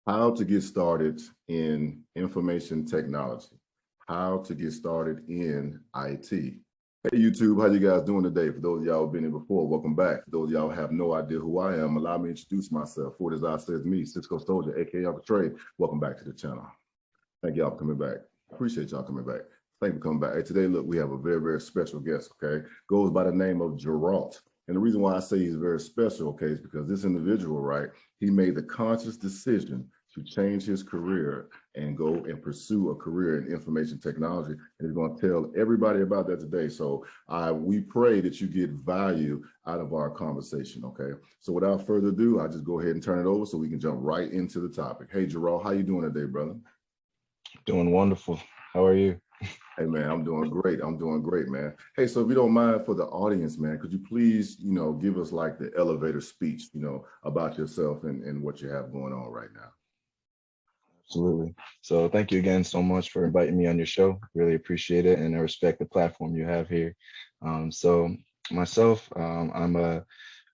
How to get started in information technology. How to get started in IT. Hey YouTube, how you guys doing today? For those of y'all who've been here before, welcome back. For those of y'all who have no idea who I am, allow me to introduce myself. For it as I says me, Cisco Soldier, aka Uncle Trey. Welcome back to the channel. Thank y'all for coming back. Appreciate y'all coming back. Thank you for coming back. Hey, today, look, we have a very, very special guest, okay? Goes by the name of Geraldt. And the reason why I say he's very special, okay, is because this individual, right, he made the conscious decision to change his career and go and pursue a career in information technology. And he's going to tell everybody about that today. So we pray that you get value out of our conversation, okay? So without further ado, I'll just go ahead and turn it over so we can jump right into the topic. Hey, Geraldt, how you doing today, brother? Doing wonderful. How are you? Hey, man, I'm doing great. I'm doing great, man. Hey, so if you don't mind, for the audience, man, could you please, give us like the elevator speech, about yourself and what you have going on right now? Absolutely. So thank you again so much for inviting me on your show. Really appreciate it. And I respect the platform you have here. So myself, I'm a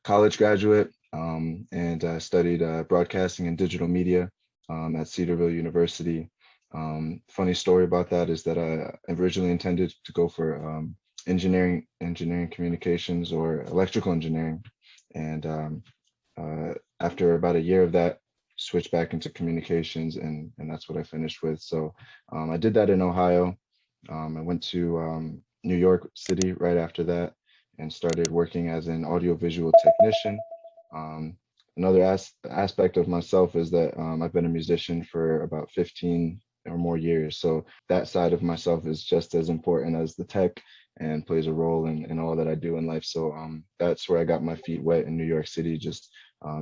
college graduate and I studied broadcasting and digital media at Cedarville University. Funny story about that is that I originally intended to go for engineering communications or electrical engineering. And after about a year of that, switched back into communications and that's what I finished with. So I did that in Ohio. I went to New York City right after that and started working as an audiovisual technician. Another aspect of myself is that I've been a musician for about 15 or more years. So that side of myself is just as important as the tech and plays a role in all that I do in life. So that's where I got my feet wet in New York City, just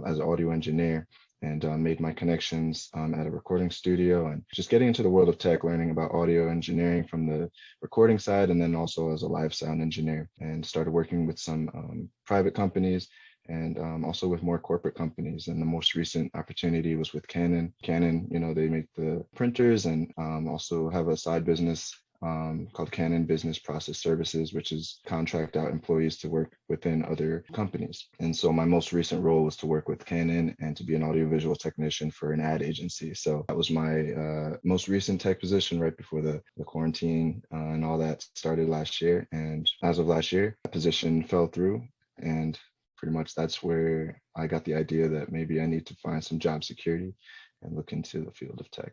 as an audio engineer, and made my connections at a recording studio and just getting into the world of tech, learning about audio engineering from the recording side, and then also as a live sound engineer, and started working with some private companies and also with more corporate companies. And the most recent opportunity was with Canon. Canon, they make the printers and also have a side business called Canon Business Process Services, which is contract out employees to work within other companies. And so my most recent role was to work with Canon and to be an audiovisual technician for an ad agency. So that was my most recent tech position right before the quarantine and all that started last year. And as of last year, that position fell through, and pretty much that's where I got the idea that maybe I need to find some job security and look into the field of tech.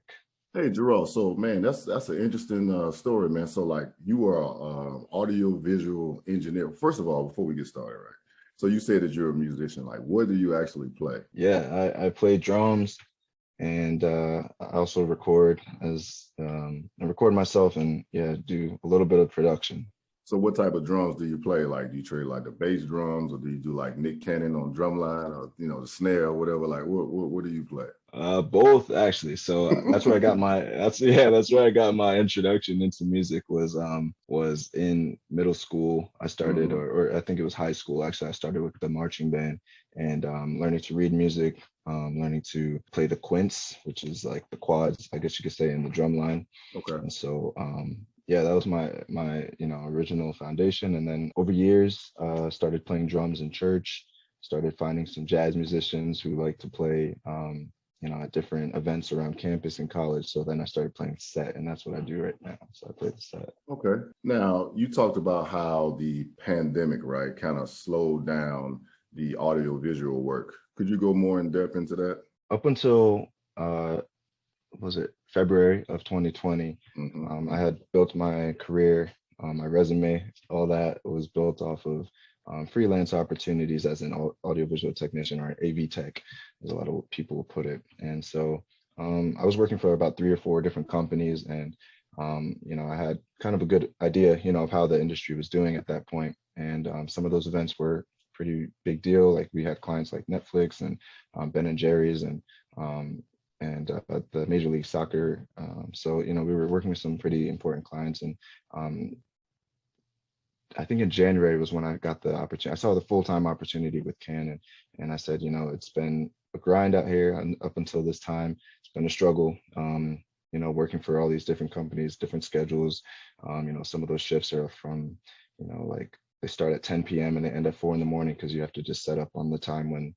Hey, Geraldt, so man, that's an interesting story, man. So like you are an audio visual engineer. First of all, before we get started, right? So you say that you're a musician. Like, what do you actually play? Yeah, I play drums, and I also record I record myself and do a little bit of production. So what type of drums do you play? Like, do you trade like the bass drums, or do you do like Nick Cannon on drumline, or the snare or whatever? Like, what do you play? Both actually. So that's where I got that's where I got my introduction into music was in middle school. I started, or I think it was high school actually. I started with the marching band and learning to read music, learning to play the quints, which is like the quads, I guess you could say, in the drum line. Okay. And so that was my original foundation. And then over years, started playing drums in church, started finding some jazz musicians who like to play at different events around campus and college. So then I started playing set, and that's what I do right now. So I play the set. Okay. Now, you talked about how the pandemic, right, kind of slowed down the audio visual work. Could you go more in depth into that? Up until was it February of 2020, I had built my career, my resume, all that was built off of freelance opportunities as an audiovisual technician, or an AV tech, as a lot of people put it. And so I was working for about 3 or 4 different companies, and I had kind of a good idea, of how the industry was doing at that point. And some of those events were pretty big deal. Like we had clients like Netflix and Ben and Jerry's and the Major League Soccer. So we were working with some pretty important clients, and I think in January was when I got the opportunity. I saw the full-time opportunity with Canon, and I said, it's been a grind out here and up until this time. It's been a struggle, working for all these different companies, different schedules. Some of those shifts are from, like they start at 10 p.m. and they end at 4 in the morning because you have to just set up on the time when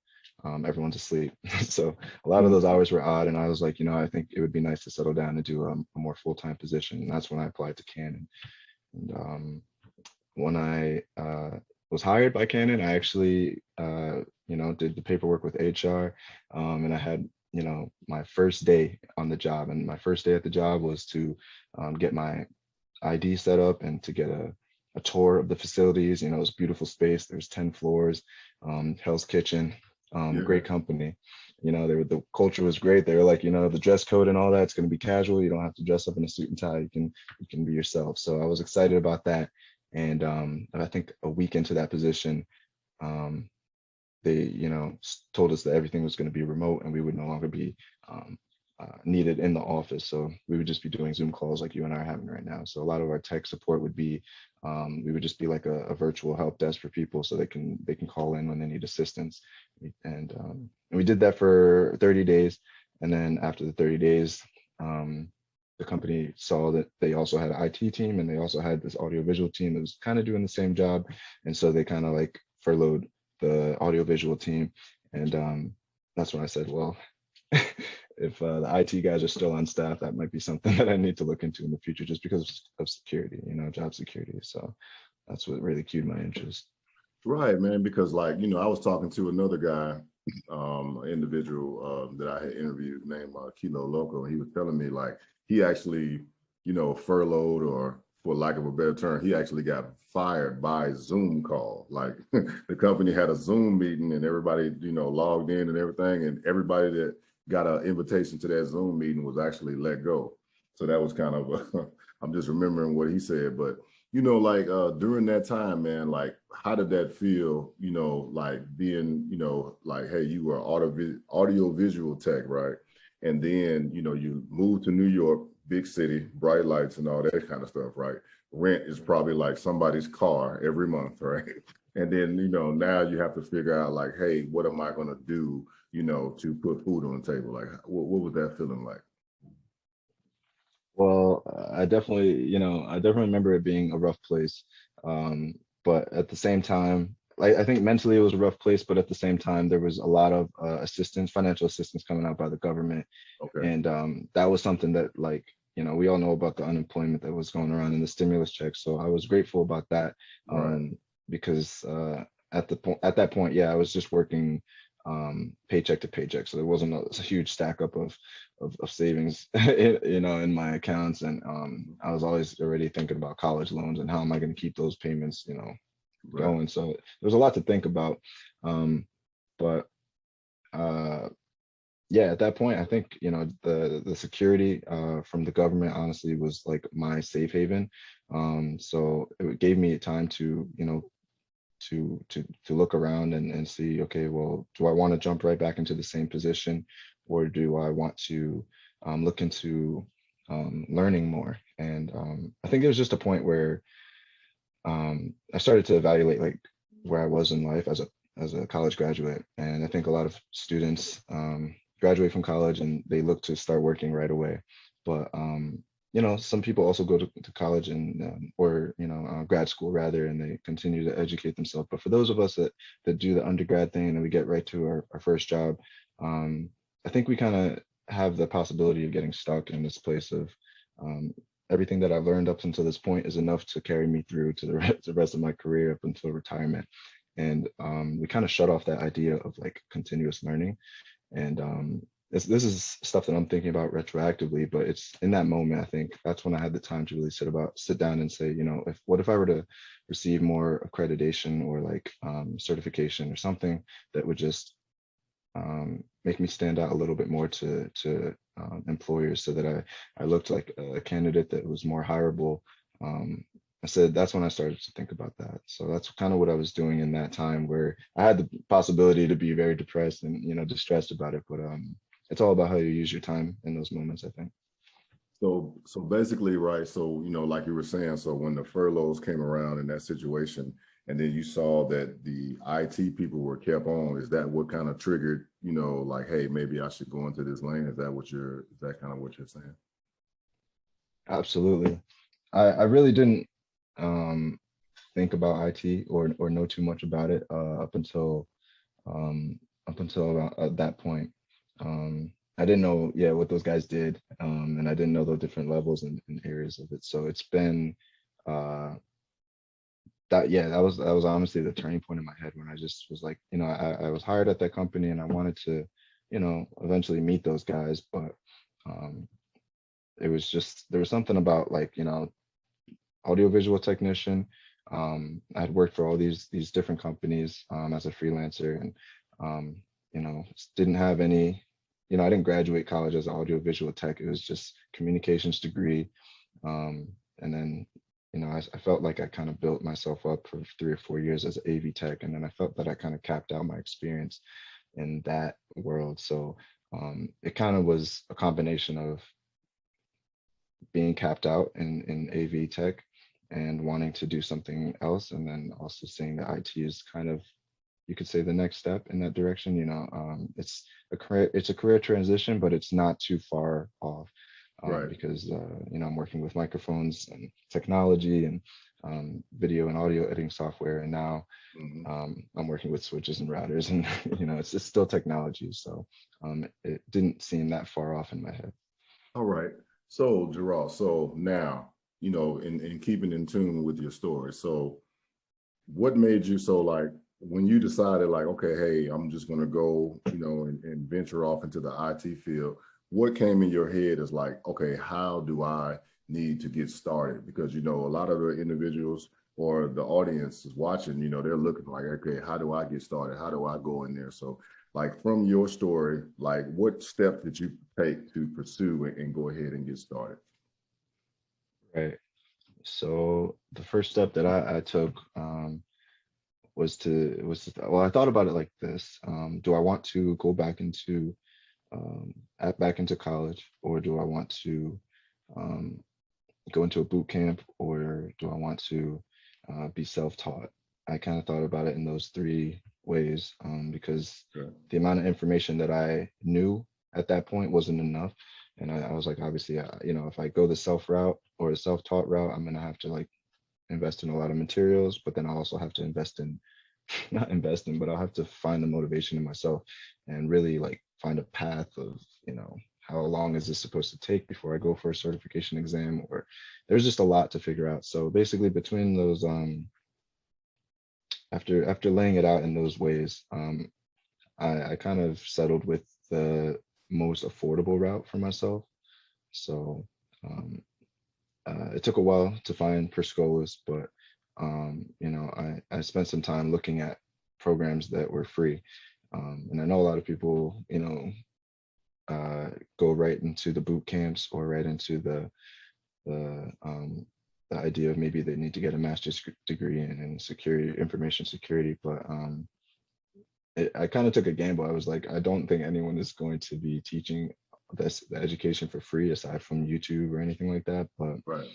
everyone's asleep. So a lot of those hours were odd, and I was like, I think it would be nice to settle down and do a more full-time position. And that's when I applied to Canon. And when I was hired by Canon, I actually, did the paperwork with HR, and I had, my first day on the job. And my first day at the job was to get my ID set up and to get a tour of the facilities. It was a beautiful space. There's 10 floors, Hell's Kitchen, Yeah. great company. The culture was great. They were like, the dress code and all that, it's going to be casual. You don't have to dress up in a suit and tie. You can be yourself. So I was excited about that. And I think a week into that position, they, told us that everything was going to be remote and we would no longer be needed in the office. So we would just be doing Zoom calls like you and I are having right now. So a lot of our tech support would be, we would just be like a virtual help desk for people so they can call in when they need assistance. And we did that for 30 days. And then after the 30 days, the company saw that they also had an IT team and they also had this audiovisual team that was kind of doing the same job. And so they kind of like furloughed the audiovisual team. And that's when I said, well, if the IT guys are still on staff, that might be something that I need to look into in the future just because of security, job security. So that's what really cued my interest. Right, man, because I was talking to another guy, individual that I had interviewed named Kilo Loco, and he was telling me he actually, furloughed, or for lack of a better term, he actually got fired by Zoom call. The company had a Zoom meeting and everybody, logged in and everything, and everybody that got an invitation to that Zoom meeting was actually let go. So that was kind of, I'm just remembering what he said, but during that time, man, how did that feel, being, hey, you were audio visual tech, right? And then, you moved to New York, big city, bright lights and all that kind of stuff, right? Rent is probably like somebody's car every month, right? And then, now you have to figure out hey, what am I going to do, to put food on the table? What was that feeling like? Well, I definitely remember it being a rough place. But at the same time, I think mentally it was a rough place, but at the same time, there was a lot of financial assistance coming out by the government. Okay. And that was something that we all know about the unemployment that was going around and the stimulus checks. So I was grateful about that, Right. because at that point, yeah, I was just working paycheck to paycheck. So there wasn't a huge stack up of savings, in my accounts. And I was always already thinking about college loans and how am I going to keep those payments, Right. going. So there's a lot to think about. But yeah, at that point, I think, the security from the government honestly was like my safe haven. So it gave me time to, to look around and see, okay, well, do I want to jump right back into the same position, or do I want to look into learning more? And I think it was just a point where I started to evaluate where I was in life as a college graduate. And I think a lot of students graduate from college and they look to start working right away. But some people also go to college and or grad school rather, and they continue to educate themselves. But for those of us that do the undergrad thing and we get right to our first job, I think we kind of have the possibility of getting stuck in this place of everything that I've learned up until this point is enough to carry me through to the rest of my career up until retirement. And we kind of shut off that idea of continuous learning. And this is stuff that I'm thinking about retroactively, but it's in that moment, I think that's when I had the time to really sit down and say, what if I were to receive more accreditation or certification or something that would just make me stand out a little bit more to employers, so that I looked like a candidate that was more hireable. I said that's when I started to think about that. So that's kind of what I was doing in that time, where I had the possibility to be very depressed and distressed about it. But it's all about how you use your time in those moments, I think. So basically, right. So, like you were saying, so when the furloughs came around in that situation, and then you saw that the IT people were kept on, is that what kind of triggered, hey, maybe I should go into this lane? Is that kind of what you're saying? Absolutely. I really didn't think about IT or know too much about it up until up until about that point. I didn't know, yeah, what those guys did, and I didn't know the different levels and areas of it. So it's been uh, that was honestly the turning point in my head when I just was like, I was hired at that company and I wanted to, eventually meet those guys, but um, it was just there was something about like, audiovisual technician. I had worked for all these different companies as a freelancer, and didn't have any, I didn't graduate college as an audiovisual tech. It was just communications degree, and then I felt like I kind of built myself up for 3 or 4 years as an AV tech, and then I felt that I kind of capped out my experience in that world. So it kind of was a combination of being capped out in AV tech and wanting to do something else, and then also seeing that IT is kind of, you could say, the next step in that direction. It's a career transition, but it's not too far off, Right. because I'm working with microphones and technology and video and audio editing software, and now Mhm. I'm working with switches and routers, and it's still technology. So it didn't seem that far off in my head. All right. So, Geraldt, so now, in keeping in tune with your story, so what made you so like when you decided like, okay, hey, I'm just going to go, and venture off into the IT field, what came in your head is like, okay, how do I need to get started? Because, a lot of the individuals or the audience is watching, they're looking like, okay, how do I get started? How do I go in there? So like from your story, like what steps did you take to pursue and go ahead and get started? Right. So the first step that I took well, I thought about it like this. Do I want to go back into college, or do I want to um, go into a boot camp, or do I want to be self-taught? I kind of thought about it in those three ways, because Okay. the amount of information that I knew at that point wasn't enough. And I was like, obviously, if I go the self route or the self-taught route, I'm gonna have to like invest in a lot of materials, but then I also have to invest in, not invest in, but I'll have to find the motivation in myself and really like find a path of, how long is this supposed to take before I go for a certification exam, or there's just a lot to figure out. So basically between those, after laying it out in those ways, I kind of settled with the most affordable route for myself. So um, it took a while to find Per Scholas, but I spent some time looking at programs that were free. And I know a lot of people, go right into the boot camps or right into the idea of maybe they need to get a master's degree in security, information security. But I kind of took a gamble. I was like, I don't think anyone is going to be teaching the education for free aside from YouTube or anything like that. But Right.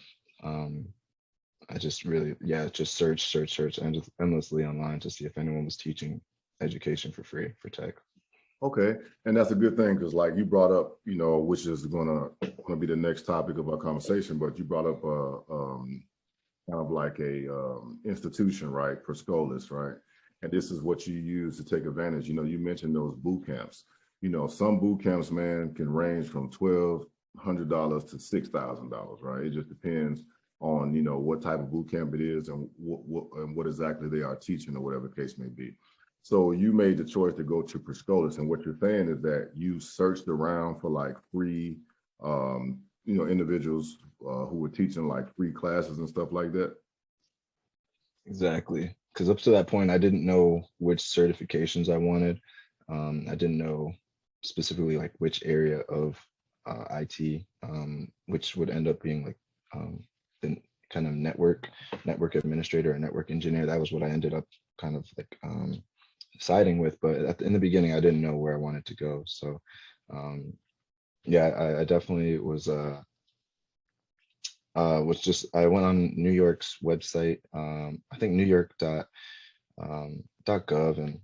um, I just really, just search endlessly online to see if anyone was teaching education for free for tech. Okay, and that's a good thing because, like you brought up, which is gonna be the next topic of our conversation. But you brought up kind of like a institution, right? Per Scholas, right? And this is what you use to take advantage. You mentioned those boot camps. Some boot camps, man, can range from $1,200 to $6,000, right? It just depends on what type of boot camp it is and what exactly they are teaching or whatever the case may be. So you made the choice to go to Per Scholas, and what you're saying is that you searched around for like free, individuals who were teaching like free classes and stuff like that. Exactly. Because up to that point, I didn't know which certifications I wanted. I didn't know specifically like which area of IT, which would end up being like the kind of network administrator or network engineer. That was what I ended up kind of like siding with. But in the beginning, I didn't know where I wanted to go. So I definitely was just, I went on New York's website. I think New York.gov, and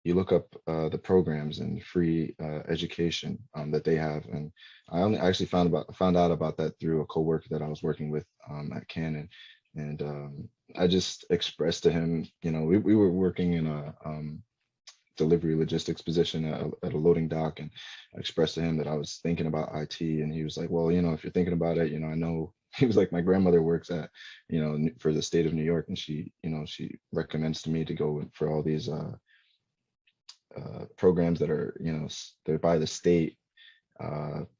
you look up the programs and free education that they have. And I only actually found out about that through a coworker that I was working with at Canon. And I just expressed to him, we were working in a delivery logistics position at a loading dock, and I expressed to him that I was thinking about IT, and he was like, well, if you're thinking about it, I know. He was like, my grandmother works at, for the state of New York, and she recommends to me to go for all these programs that are, they're by the state,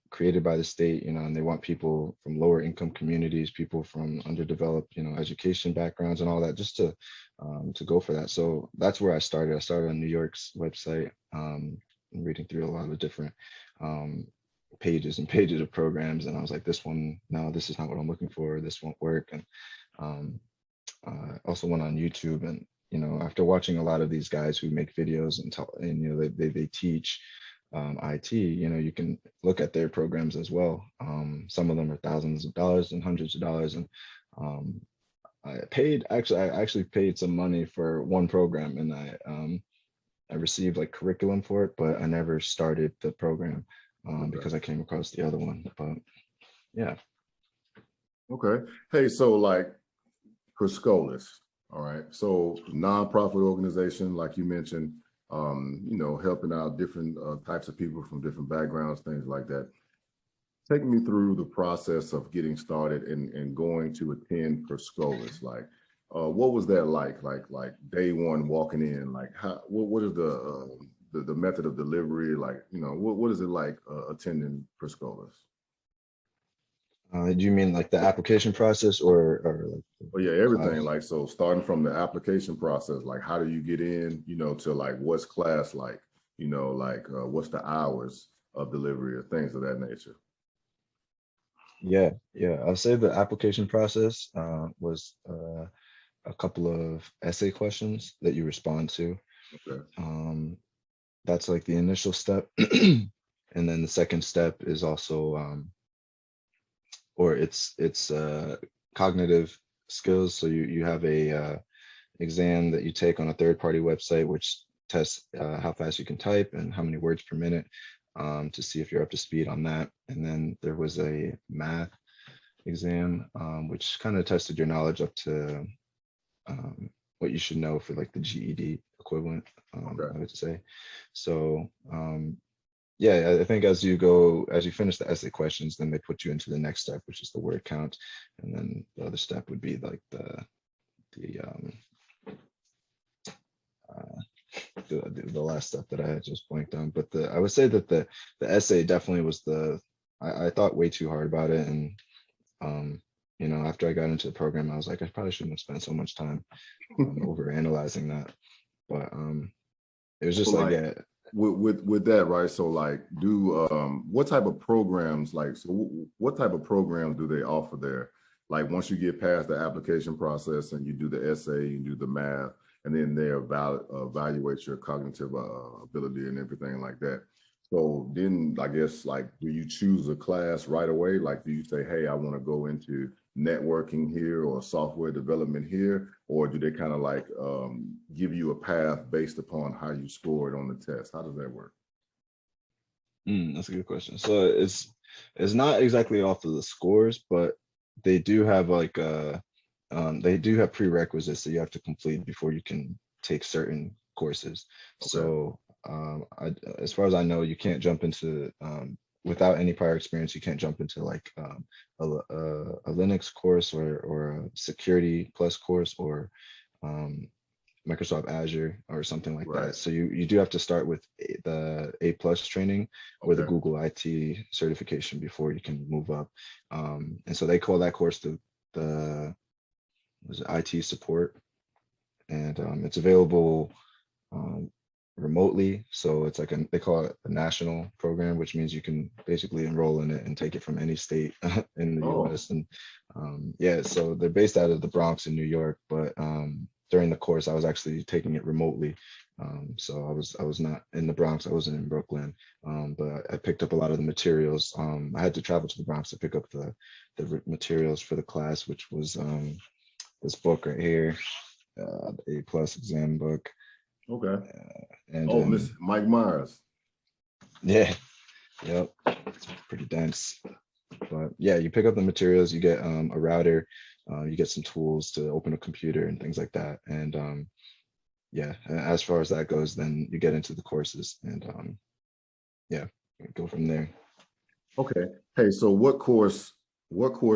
created by the state, and they want people from lower income communities, people from underdeveloped, education backgrounds and all that, just to go for that. So that's where I started. I started on New York's website, reading through a lot of different pages and pages of programs, and I was like, this one, no, this is not what I'm looking for. This won't work. And I also went on YouTube, and after watching a lot of these guys who make videos and they teach IT, you can look at their programs as well. Some of them are thousands of dollars and hundreds of dollars. And I actually paid some money for one program, and I received like curriculum for it, but I never started the program because I came across the other one. But yeah. Okay. Hey, so like Per Scholas, all right. So nonprofit organization, like you mentioned, helping out different types of people from different backgrounds, things like that. Take me through the process of getting started and going to attend Per Scholas. Like, what was that like? Like day one walking in, like what is the method of delivery? Like, what is it like attending Per Scholas? Do you mean like the application process or like? Oh yeah, everything. Like, so starting from the application process, like how do you get in, to like what's class like, what's the hours of delivery or things of that nature? Yeah. I'll say the application process was a couple of essay questions that you respond to. Okay. That's like the initial step. And then the second step is also it's cognitive skills. So you have a exam that you take on a third-party website, which tests how fast you can type and how many words per minute, to see if you're up to speed on that. And then there was a math exam, which kind of tested your knowledge up to what you should know for like the GED equivalent, I would say. So yeah, I think as you finish the essay questions, then they put you into the next step, which is the word count. And then the other step would be like the last step that I had just blanked on. But I would say that the essay definitely was I thought way too hard about it. And after I got into the program, I was like, I probably shouldn't have spent so much time over analyzing that. But it was just So like, like, yeah. With that, right? So like, what type of programs, what type of programs do they offer there? Like once you get past the application process and you do the essay, you do the math, and then they evaluate your cognitive ability and everything like that. So then I guess, like, do you choose a class right away? Like, do you say, hey, I want to go into networking here or software development here? Or do they kind of like give you a path based upon how you scored on the test? How does that work? That's a good question. So it's not exactly off of the scores, but they do have like they do have prerequisites that you have to complete before you can take certain courses. Okay. So as far as I know, you can't jump into without any prior experience. You can't jump into like a Linux course or a Security Plus course or Microsoft Azure or something like that. So you do have to start with the A+ training or the Google IT certification before you can move up. And so they call that course the IT support, and it's available remotely. So it's like they call it a national program, which means you can basically enroll in it and take it from any state in the US. And yeah, so they're based out of the Bronx in New York, but during the course, I was actually taking it remotely. So I was not in the Bronx, I wasn't in Brooklyn, but I picked up a lot of the materials. I had to travel to the Bronx to pick up the materials for the class, which was this book right here, the A+ exam book. Okay. And Miss Mike Myers. Yeah, yep, it's pretty dense. But yeah, you pick up the materials, you get a router, you get some tools to open a computer and things like that. And yeah, as far as that goes, then you get into the courses and yeah, go from there. Okay. Hey, so what course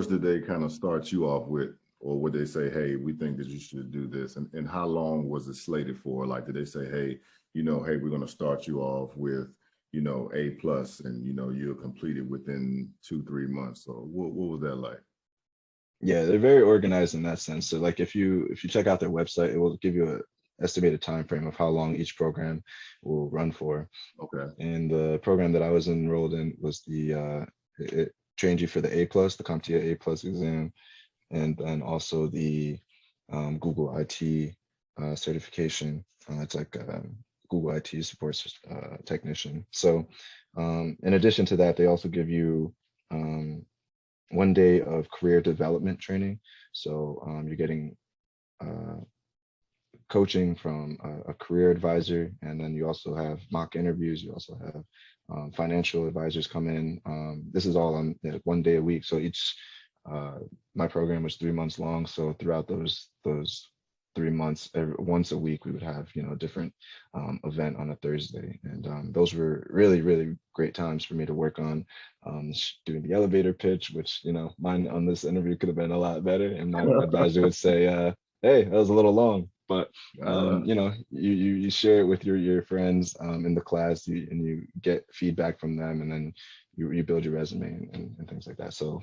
did they kind of start you off with? Or would they say, hey, we think that you should do this? And how long was it slated for? Like, did they say, hey, hey, we're going to start you off with, A plus, and you'll complete it within 2-3 months? So what was that like? Yeah, they're very organized in that sense. So like if you check out their website, it will give you a estimated time frame of how long each program will run for. Okay. And the program that I was enrolled in was it trained you for the A plus, the CompTIA A plus exam, and then also the Google IT certification. It's like Google IT support technician. So in addition to that, they also give you um, 1 day of career development training. So you're getting uh, coaching from a career advisor, and then you also have mock interviews. You also have financial advisors come in. This is all on 1 day a week. So each my program was 3 months long. So throughout those 3 months, once a week, we would have a different event on a Thursday, and those were really great times for me to work on doing the elevator pitch, which mine on this interview could have been a lot better, and my advisor would say, "Hey, that was a little long." But you share it with your friends in the class, and you get feedback from them, and then you build your resume and things like that. So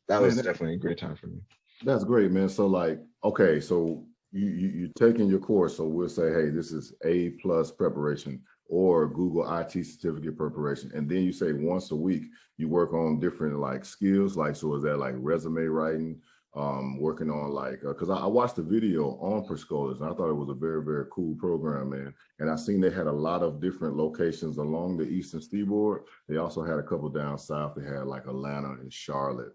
that Man, was definitely a great time for me. that's great, man. So like, okay, so you're taking your course. So we'll say, hey, this is A plus preparation or Google IT certificate preparation. And then you say once a week you work on different like skills. Like, so is that like resume writing, working on like, because I watched the video on Per Scholas, and I thought it was a very cool program, man. And I seen they had a lot of different locations along the Eastern Seaboard. They also had a couple down south. They had like Atlanta and Charlotte,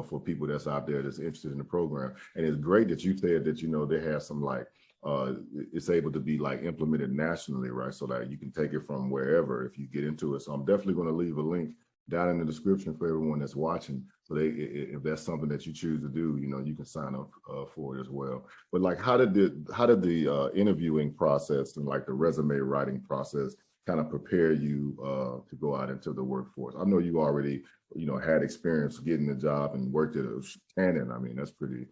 for people that's out there that's interested in the program. And it's great that you said that, they have some like, it's able to be like implemented nationally, right? So that you can take it from wherever if you get into it. So I'm definitely going to leave a link down in the description for everyone that's watching. So if that's something that you choose to do, you can sign up for it as well. But like, how did the interviewing process and like the resume writing process kind of prepare you to go out into the workforce? I know you already, had experience getting the job and worked at a Canon. I mean, that's pretty,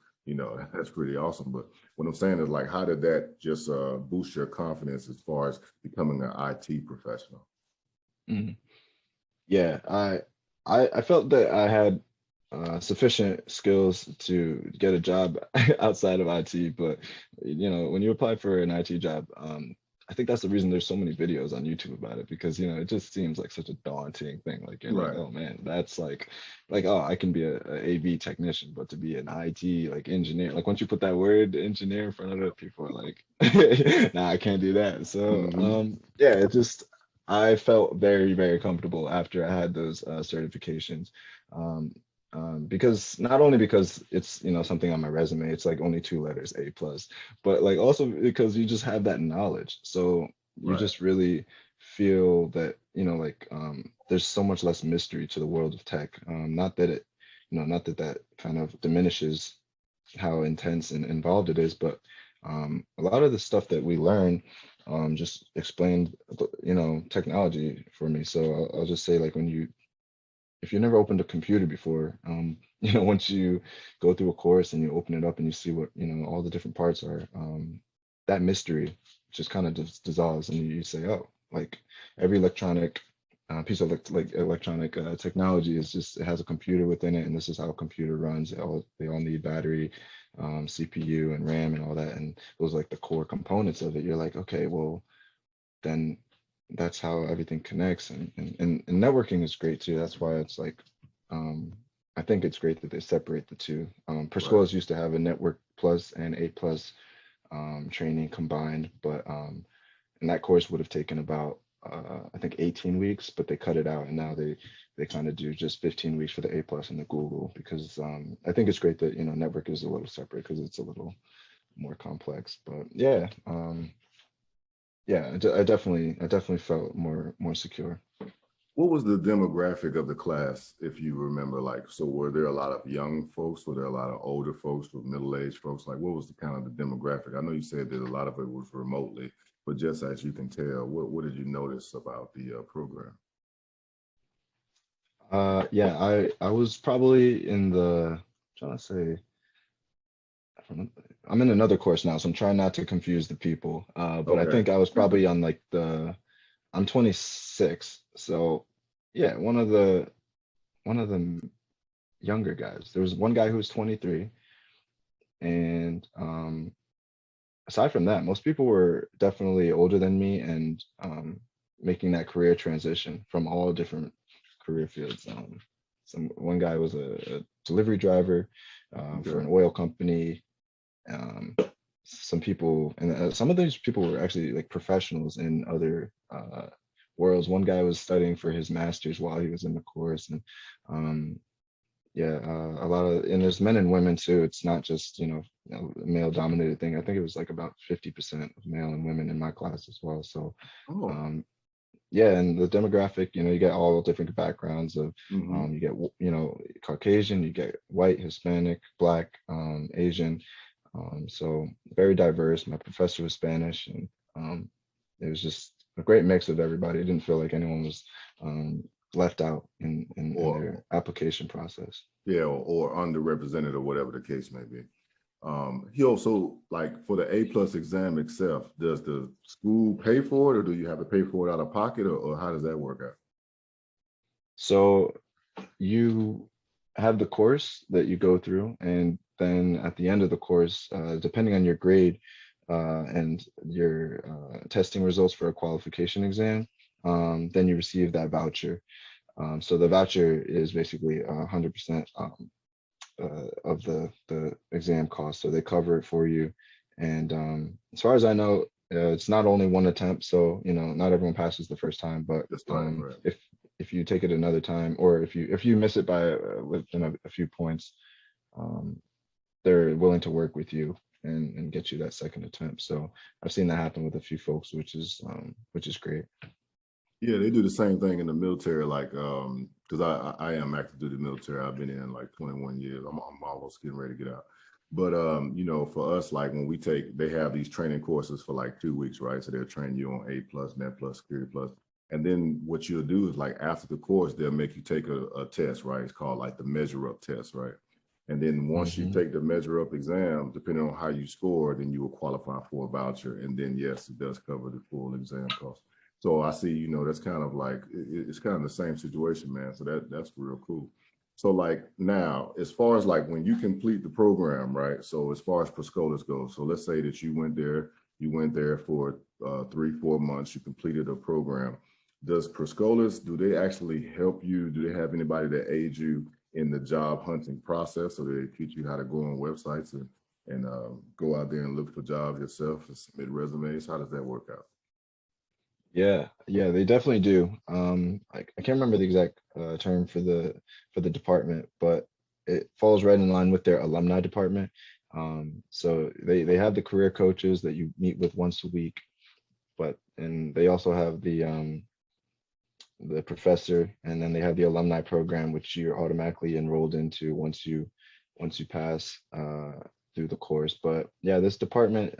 that's pretty awesome. But what I'm saying is like, how did that just boost your confidence as far as becoming an IT professional? Mhm. Yeah, I felt that I had sufficient skills to get a job outside of IT, but when you apply for an IT job, I think that's the reason there's so many videos on YouTube about it, because it just seems like such a daunting thing. Like you're like, Right. oh man, that's like oh, I can be a AV technician, but to be an IT like engineer, like once you put that word engineer in front of it, people are like, nah, I can't do that. So Mm-hmm. yeah, it just I felt very comfortable after I had those certifications. Um, because not only because it's something on my resume, it's like only 2 letters, A plus, but like also because you just have that knowledge, so you Right. just really feel that like there's so much less mystery to the world of tech. Not that it not that that kind of diminishes how intense and involved it is, but a lot of the stuff that we learn just explained technology for me. So I'll just say, like, if you never opened a computer before, once you go through a course and you open it up and you see what, all the different parts are, that mystery just kind of just dissolves, and you say, oh, like every electronic piece of electronic technology is just, it has a computer within it, and this is how a computer runs. They all need battery, CPU and RAM and all that, and those are like the core components of it. You're like, okay, well, then that's how everything connects, and networking is great too. That's why it's like I think it's great that they separate the two. Per Right. Scholes used to have a network plus and A plus training combined, but and that course would have taken about I think 18 weeks, but they cut it out, and now they kind of do just 15 weeks for the A plus and the Google, because I think it's great that network is a little separate because it's a little more complex. But yeah, yeah, I definitely felt more secure. What was the demographic of the class, if you remember? Like, so were there a lot of young folks? Were there a lot of older folks? Were middle-aged folks? Like, what was the kind of the demographic? I know you said that a lot of it was remotely, but just as you can tell, what did you notice about the program? Yeah, I was probably in the, trying to say, I'm in another course now, so I'm trying not to confuse the people. But I Okay. think I was probably on like I'm 26, so yeah, one of the younger guys. There was one guy who was 23, and aside from that, most people were definitely older than me and making that career transition from all different career fields. One guy was a delivery driver for Okay. an oil company. Um, some people, and some of these people were actually like professionals in other worlds. One guy was studying for his master's while he was in the course, and um, yeah, a lot of, and there's men and women too. It's not just, a male dominated thing. I think it was like about 50% of male and women in my class as well. So, Oh. um, yeah, and the demographic, you get all different backgrounds of, Hmm. you get, Caucasian, you get white, Hispanic, Black, Asian. So very diverse. My professor was Spanish, and it was just a great mix of everybody. It didn't feel like anyone was um, left out in Or their application process. yeah, or underrepresented or whatever the case may be. He also, like, for the A+ exam itself, does the school pay for it, or do you have to pay for it out of pocket, or how does that work out? So you have the course that you go through, and then at the end of the course, depending on your grade and your testing results for a qualification exam, then you receive that voucher. So the voucher is basically 100% of the exam cost. So they cover it for you. And as far as I know, it's not only one attempt. So, not everyone passes the first time, but That's right, right. if you take it another time, or if you miss it by within a few points, um, they're willing to work with you and get you that second attempt. So I've seen that happen with a few folks, which is great. Yeah, they do the same thing in the military, like because I am active duty military. I've been in like 21 years. I'm almost getting ready to get out. But for us, like when we take, they have these training courses for like 2 weeks, right? So they'll train you on A+, Net Plus, Security Plus. And then what you'll do is, like, after the course, they'll make you take a test, right? It's called like the measure up test, right? And then once you Hmm. take the measure up exam, depending on how you score, then you will qualify for a voucher. And then yes, it does cover the full exam cost. So I see, that's kind of like it's kind of the same situation, man. So that's real cool. So like now, as far as like when you complete the program, right? So as far as Per Scholas goes, so let's say that you went there for 3-4 months, you completed a program. Does Per Scholas, do they actually help you? Do they have anybody that aids you in the job hunting process? So they teach you how to go on websites and go out there and look for jobs yourself and submit resumes? How does that work out? Yeah, they definitely do. I can't remember the exact term for the department, but it falls right in line with their alumni department. So they have the career coaches that you meet with once a week, and they also have the professor, and then they have the alumni program, which you're automatically enrolled into once you pass through the course. But yeah, this department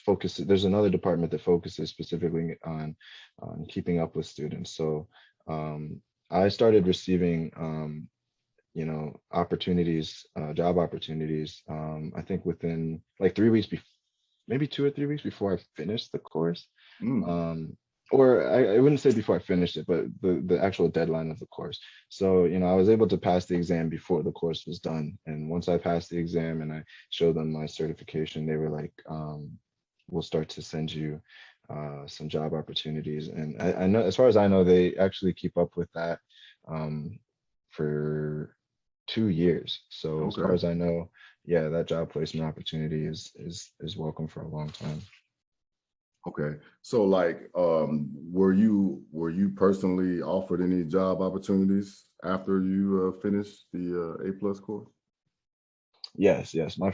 there's another department that focuses specifically on keeping up with students. So I started receiving opportunities, job opportunities, I think within like 3 weeks before, maybe 2 or 3 weeks before I finished the course. Mm, um, or I wouldn't say before I finished it, but the actual deadline of the course. So, I was able to pass the exam before the course was done. And once I passed the exam and I showed them my certification, they were like, we'll start to send you some job opportunities. And I know, as far as I know, they actually keep up with that um, for 2 years. So as far okay. as I know, yeah, that job placement opportunity is welcome for a long time. Okay. So like, were you personally offered any job opportunities after you finished the A+ course? Yes. My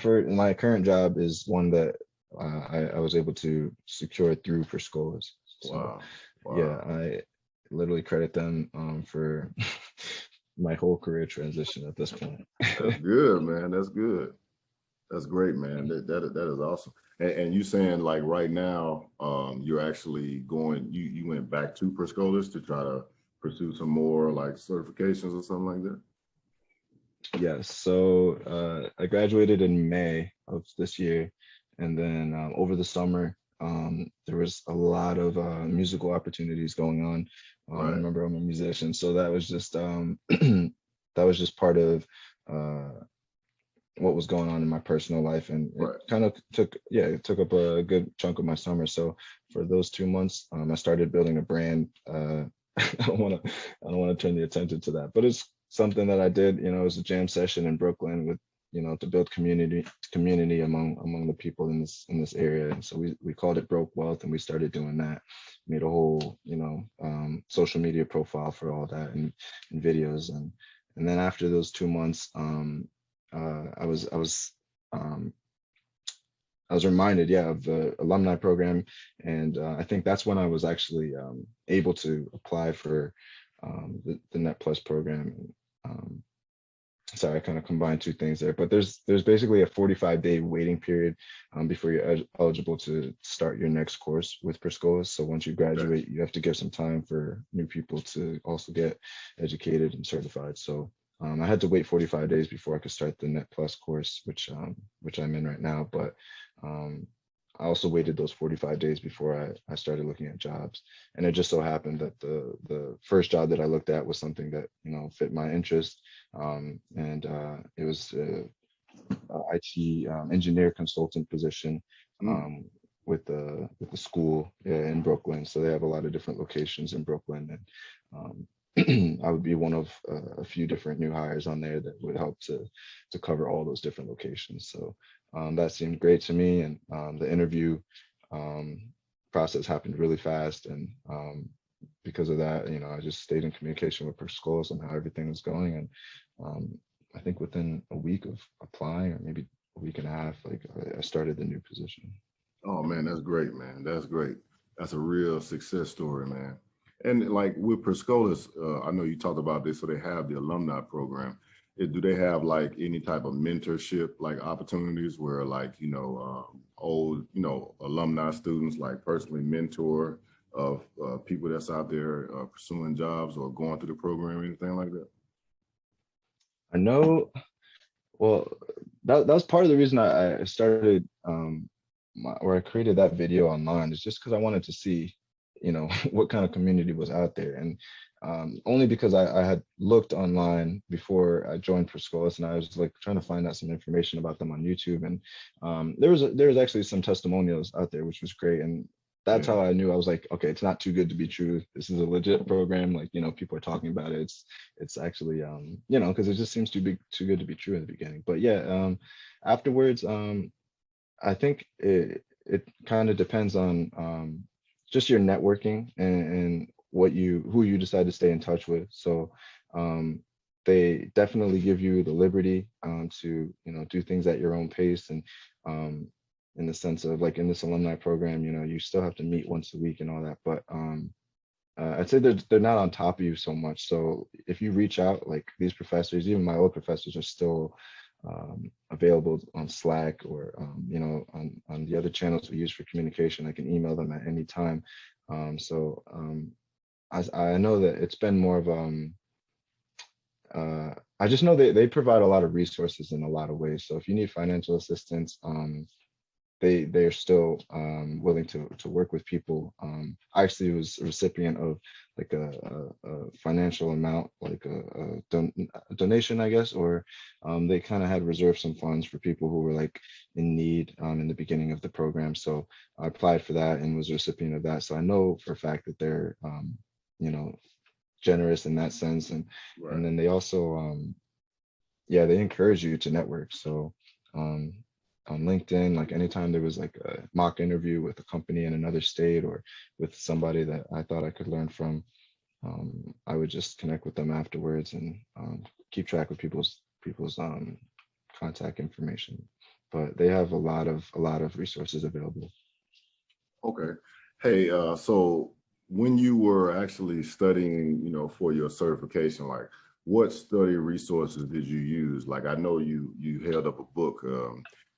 current job is one that I was able to secure through for Scholas. So Wow. yeah, Wow. literally credit them for my whole career transition at this point. That's good, man. That's good. That's great, man. That is awesome. And you saying like right now, you're actually going, you went back to Per Scholas to try to pursue some more like certifications or something like that? Yes. So I graduated in May of this year, and then over the summer, there was a lot of musical opportunities going on. Right. Remember, I'm a musician, so that was just that was just part of what was going on in my personal life, and it Right. kind of it took up a good chunk of my summer. So for those 2 months, I started building a brand. I don't want to turn the attention to that, but it's something that I did. You know, it was a jam session in Brooklyn with, to build community among the people in this area. And so we called it Broke Wealth, and we started doing that. Made a whole social media profile for all that, and videos, and then after those 2 months, um, I was reminded, of the alumni program, and I think that's when I was actually able to apply for the Net Plus program. Um, Sorry, I kind of combined two things there, but there's basically a 45-day waiting period before you're eligible to start your next course with Per Scholas. So once you graduate, you have to give some time for new people to also get educated and certified. So I had to wait 45 days before I could start the Net Plus course, which I'm in right now. But I also waited those 45 days before I started looking at jobs. And it just so happened that the first job that I looked at was something that, fit my interest. And it was a IT engineer consultant position with the school in Brooklyn. So they have a lot of different locations in Brooklyn. And I would be one of a few different new hires on there that would help to cover all those different locations. So that seemed great to me, and the interview process happened really fast, and because of that, I just stayed in communication with Per Scholes on how everything was going, and I think within a week of applying, or maybe a week and a half, like I started the new position. Oh man, that's great, man. That's great. That's a real success story, man. And like with Per Scholas, I know you talked about this, so they have the alumni program. Do they have like any type of mentorship like opportunities where like, old, alumni students like personally mentor of people that's out there pursuing jobs or going through the program or anything like that? I know, well, that was part of the reason I started or I created that video online, is just because I wanted to see, what kind of community was out there. And only because I had looked online before I joined Per Scholas, and I was like trying to find out some information about them on YouTube. And there was actually some testimonials out there, which was great. And that's how I knew. I was like, okay, it's not too good to be true. This is a legit program. Like, people are talking about it. It's actually, because it just seems too good to be true in the beginning. But afterwards, I think it kind of depends on just your networking and who you decide to stay in touch with. So they definitely give you the liberty to do things at your own pace, and in the sense of like in this alumni program, you still have to meet once a week and all that, but I'd say they're not on top of you so much. So if you reach out, like these professors, even my old professors, are still available on Slack, or on the other channels we use for communication. I can email them at any time. I know that it's been more of I just know they provide a lot of resources in a lot of ways. So if you need financial assistance, they're still willing to work with people. I actually was a recipient of like a financial amount, like a donation, I guess, or they kind of had reserved some funds for people who were like in need in the beginning of the program. So I applied for that and was a recipient of that. So I know for a fact that they're generous in that sense, and Right. and then they also they encourage you to network. So on LinkedIn, like anytime there was like a mock interview with a company in another state, or with somebody that I thought I could learn from, I would just connect with them afterwards, and keep track of people's contact information. But they have a lot of resources available. Okay. Hey, so when you were actually studying, you know, for your certification, like what study resources did you use? Like I know you held up a book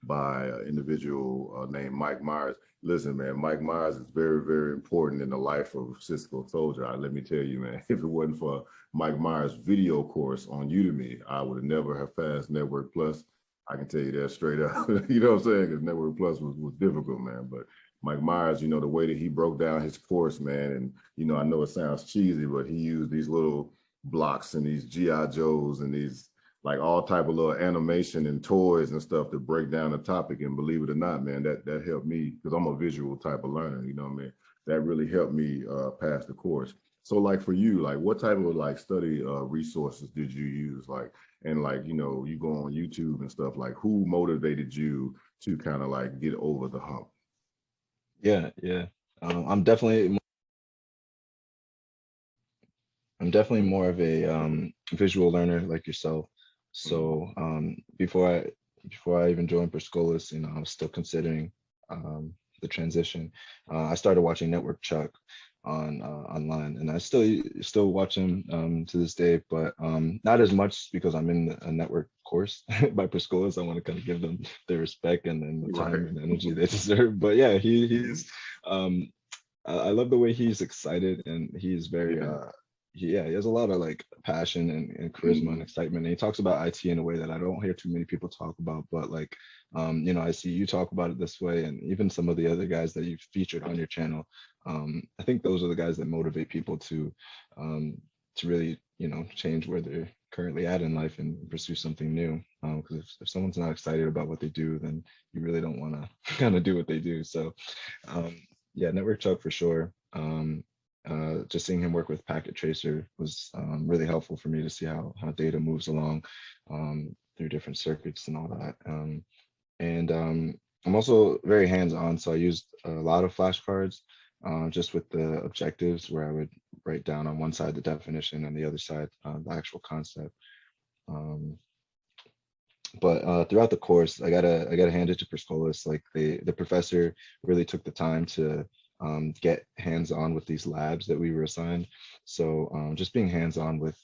by an individual named Mike Myers. Listen, man, Mike Myers is very, very important in the life of Cisco Soldier. Let me tell you, man, if it wasn't for Mike Myers' video course on Udemy, I would have never have passed Network Plus. I can tell you that straight up. You know what I'm saying? Because Network Plus was difficult, man. But Mike Myers, you know, the way that he broke down his course, man, and, you know, I know it sounds cheesy, but he used these little blocks and these G.I. Joes and these like all type of little animation and toys and stuff to break down the topic. And believe it or not, man, that helped me because I'm a visual type of learner, you know what I mean? That really helped me pass the course. So like for you, like what type of like study resources did you use? Like, and like, you know, you go on YouTube and stuff, like who motivated you to kind of like get over the hump? Yeah, yeah. I'm definitely more of a visual learner like yourself. So before I even joined Per Scholas, you know, I was still considering the transition. I started watching Network Chuck on online, and I still watch him to this day, but not as much because I'm in a network course by Per Scholas. I want to kind of give them the respect and the time and energy they deserve. But yeah, he's I love the way he's excited, and he's very he has a lot of like passion and charisma and excitement. And he talks about IT in a way that I don't hear too many people talk about. But like, you know, I see you talk about it this way, and even some of the other guys that you've featured on your channel. I think those are the guys that motivate people to really, you know, change where they're currently at in life and pursue something new. Because if someone's not excited about what they do, then you really don't want to kind of do what they do. So yeah, Network Chuck for sure. Just seeing him work with Packet Tracer was really helpful for me to see how data moves along through different circuits and all that. And I'm also very hands-on, so I used a lot of flashcards just with the objectives, where I would write down on one side the definition and the other side the actual concept. But throughout the course, I gotta hand it to Per Scholas. Like the professor really took the time to get hands-on with these labs that we were assigned. So just being hands-on with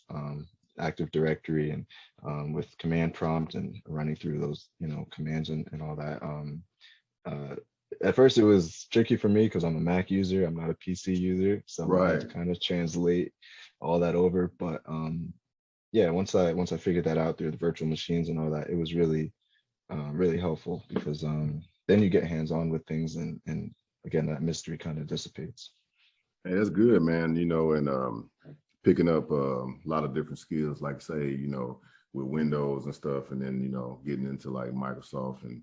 Active Directory and with command prompt and running through those, you know, commands and all that. At first it was tricky for me because I'm a Mac user, I'm not a PC user, so I had to kind of translate all that over. But yeah, once I figured that out through the virtual machines and all that, it was really really helpful because then you get hands-on with things, and again, that mystery kind of dissipates. Hey, that's good, man. You know, and picking up a lot of different skills, like say, you know, with Windows and stuff, and then, you know, getting into like Microsoft and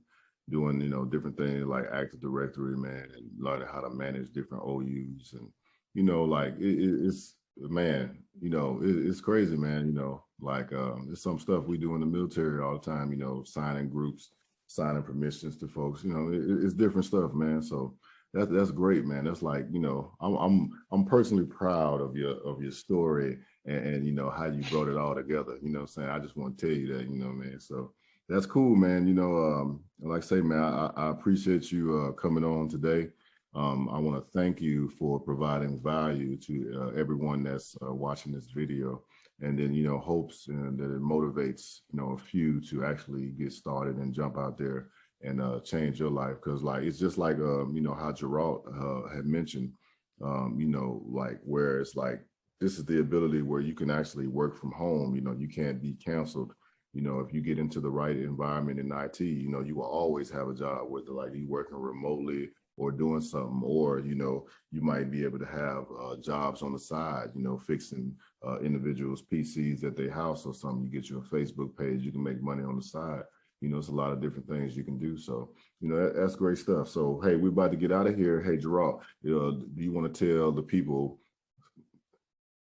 doing, you know, different things like Active Directory, man, and learning how to manage different OUs. And, you know, like it's, man, you know, it's crazy, man. You know, like there's some stuff we do in the military all the time, you know, signing groups, signing permissions to folks, you know, it's different stuff, man. So that's great, man. That's like, you know, I'm personally proud of your story and you know how you brought it all together. You know what I'm saying? I just want to tell you that, you know, man. So that's cool, man. You know, like I say, man, I appreciate you coming on today. I want to thank you for providing value to everyone that's watching this video, and then, you know, hopes and that it motivates, you know, a few to actually get started and jump out there and change your life. Because like it's just like you know how Geraldt had mentioned, you know, like where it's like this is the ability where you can actually work from home. You know, you can't be canceled. You know, if you get into the right environment in IT, you know, you will always have a job, whether like you working remotely or doing something, or, you know, you might be able to have jobs on the side, you know, fixing individuals' PCs at their house or something. You get you a Facebook page, you can make money on the side. You know, it's a lot of different things you can do. So, you know, that's great stuff. So, hey, we're about to get out of here. Hey, Geraldt, do you want to tell the people,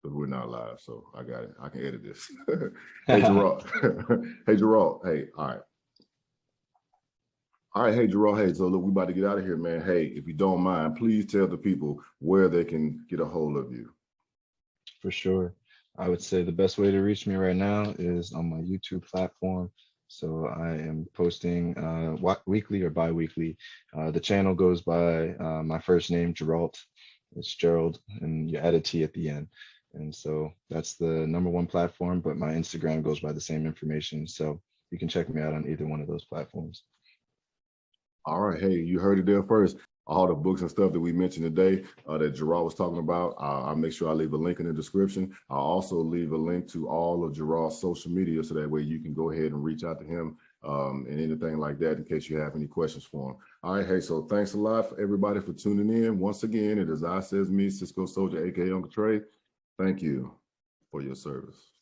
but we're not live, so I got it. I can edit this. Hey, Geraldt. Hey, Geraldt. Hey, all right. All right, hey, Geraldt. Hey, so look, we're about to get out of here, man. Hey, if you don't mind, please tell the people where they can get a hold of you. For sure. I would say the best way to reach me right now is on my YouTube platform. So I am posting weekly or bi-weekly. The channel goes by my first name, Geraldt, It's Gerald, and you add a T at the end. And so that's the #1 platform, but my Instagram goes by the same information. So you can check me out on either one of those platforms. All right, hey, you heard it there first. All the books and stuff that we mentioned today that Geraldt was talking about, I'll make sure I leave a link in the description. I'll also leave a link to all of Gerald's social media so that way you can go ahead and reach out to him and anything like that in case you have any questions for him. All right, hey, so thanks a lot for everybody for tuning in. Once again, it is I Says Me, Cisco Soldier, aka Uncle Trey. Thank you for your service.